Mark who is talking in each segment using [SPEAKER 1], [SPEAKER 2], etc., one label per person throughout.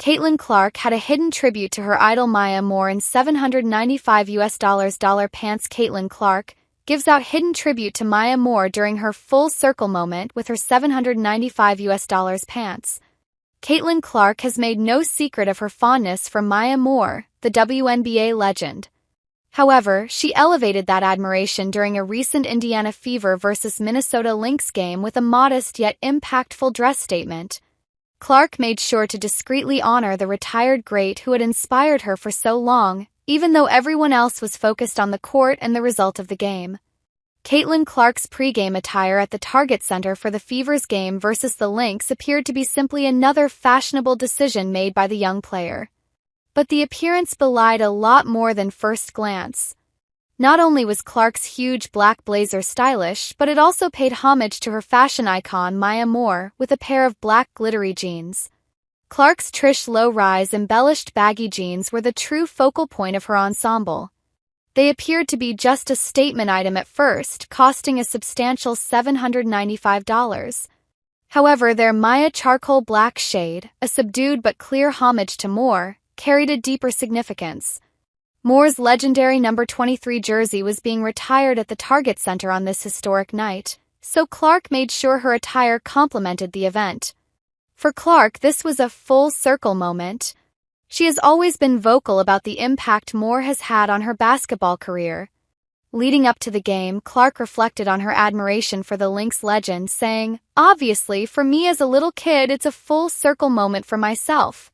[SPEAKER 1] Caitlin Clark had a hidden tribute to her idol Maya Moore in $795 pants. Caitlin Clark gives out hidden tribute to Maya Moore during her full circle moment with her $795 pants. Caitlin Clark has made no secret of her fondness for Maya Moore, the WNBA legend. However, she elevated that admiration during a recent Indiana Fever vs. Minnesota Lynx game with a modest yet impactful dress statement. Clark made sure to discreetly honor the retired great who had inspired her for so long, even though everyone else was focused on the court and the result of the game. Caitlin Clark's pregame attire at the Target Center for the Fever's game versus the Lynx appeared to be simply another fashionable decision made by the young player. But the appearance belied a lot more than first glance. Not only was Clark's huge black blazer stylish, but it also paid homage to her fashion icon Maya Moore with a pair of black glittery jeans. Clark's Trish low-rise embellished baggy jeans were the true focal point of her ensemble. They appeared to be just a statement item at first, costing a substantial $795. However, their Maya charcoal black shade, a subdued but clear homage to Moore, carried a deeper significance. Moore's legendary number 23 jersey was being retired at the Target Center on this historic night, so Clark made sure her attire complemented the event. For Clark, this was a full circle moment. She has always been vocal about the impact Moore has had on her basketball career. Leading up to the game, Clark reflected on her admiration for the Lynx legend, saying, "Obviously, for me as a little kid, it's a full circle moment for myself.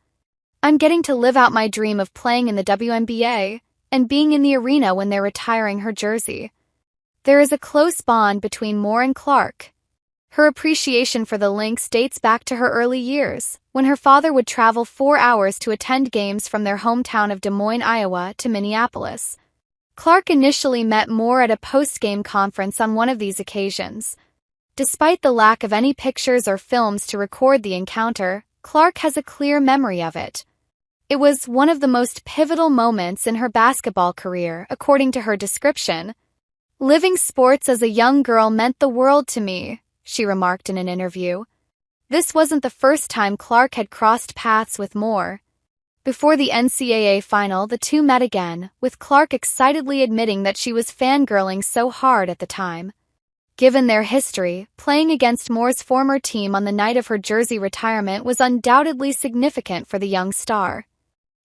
[SPEAKER 1] I'm getting to live out my dream of playing in the WNBA and being in the arena when they're retiring her jersey." There is a close bond between Moore and Clark. Her appreciation for the Lynx dates back to her early years, when her father would travel 4 hours to attend games from their hometown of Des Moines, Iowa, to Minneapolis. Clark initially met Moore at a post-game conference on one of these occasions. Despite the lack of any pictures or films to record the encounter, Clark has a clear memory of it. It was one of the most pivotal moments in her basketball career, according to her description. "Living sports as a young girl meant the world to me," she remarked in an interview. This wasn't the first time Clark had crossed paths with Moore. Before the NCAA final, the two met again, with Clark excitedly admitting that she was fangirling so hard at the time. Given their history, playing against Moore's former team on the night of her jersey retirement was undoubtedly significant for the young star.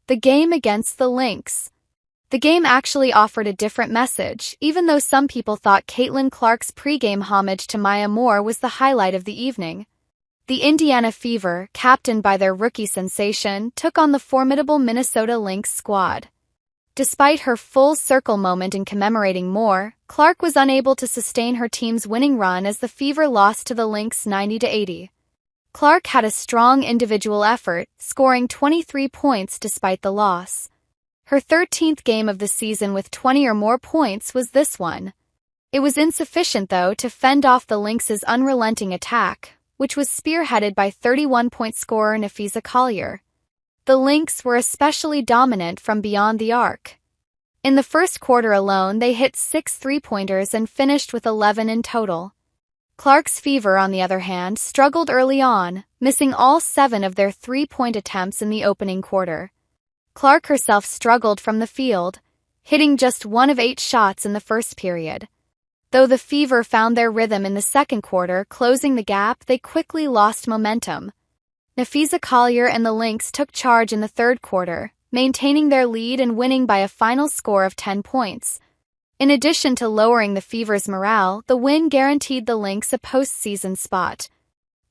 [SPEAKER 1] The game against the Lynx. The game actually offered a different message, even though some people thought Caitlin Clark's pregame homage to Maya Moore was the highlight of the evening. The Indiana Fever, captained by their rookie sensation, took on the formidable Minnesota Lynx squad. Despite her full circle moment in commemorating Moore, Clark was unable to sustain her team's winning run as the Fever lost to the Lynx 90-80. Clark had a strong individual effort, scoring 23 points despite the loss. Her 13th game of the season with 20 or more points was this one. It was insufficient, though, to fend off the Lynx's unrelenting attack, which was spearheaded by 31-point scorer Napheesa Collier. The Lynx were especially dominant from beyond the arc. In the first quarter alone, they hit 6 three-pointers and finished with 11 in total. Clark's Fever, on the other hand, struggled early on, missing all 7 of their three-point attempts in the opening quarter. Clark herself struggled from the field, hitting just 1 of 8 shots in the first period. Though the Fever found their rhythm in the second quarter, closing the gap, they quickly lost momentum. Napheesa Collier and the Lynx took charge in the third quarter, maintaining their lead and winning by a final score of 10 points. In addition to lowering the Fever's morale, the win guaranteed the Lynx a postseason spot.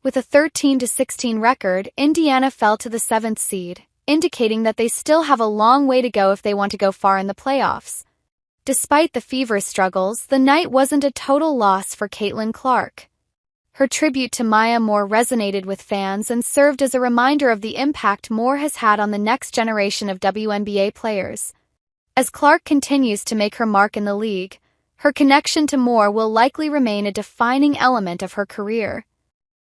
[SPEAKER 1] With a 13-16 record, Indiana fell to the 7th seed, indicating that they still have a long way to go if they want to go far in the playoffs. Despite the Fever's struggles, the night wasn't a total loss for Caitlin Clark. Her tribute to Maya Moore resonated with fans and served as a reminder of the impact Moore has had on the next generation of WNBA players. As Clark continues to make her mark in the league, her connection to Moore will likely remain a defining element of her career.